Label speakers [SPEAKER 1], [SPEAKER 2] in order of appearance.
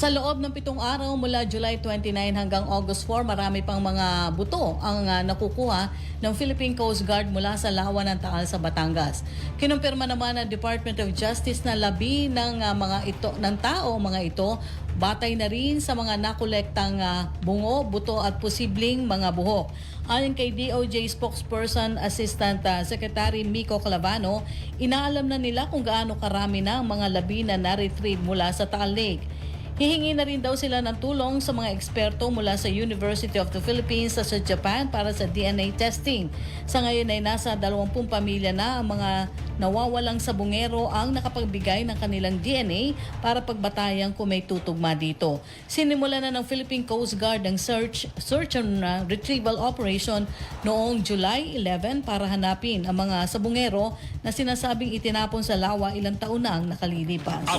[SPEAKER 1] Sa loob ng 7 araw mula July 29 hanggang August 4, marami pang mga buto ang nakukuha ng Philippine Coast Guard mula sa lawa ng Taal sa Batangas. Kinumpirma naman ng Department of Justice na labi ng mga ito batay na rin sa mga nakolektang bungo, buto at posibleng mga buhok. Ayon kay DOJ spokesperson Assistant Secretary Miko Clavano, inaalam na nila kung gaano karami na ang mga labi na na-retrieve mula sa Taal Lake. Hihingi na rin daw sila ng tulong sa mga eksperto mula sa University of the Philippines sa Japan para sa DNA testing. Sa ngayon ay nasa 20 pamilya na ang mga nawawalang sabungero ang nakapagbigay ng kanilang DNA para pagbatayan kung may tutugma dito. Sinimula na ng Philippine Coast Guard ang search and retrieval operation noong July 11 para hanapin ang mga sabungero na sinasabing itinapon sa lawa ilang taon na ang nakalilipas.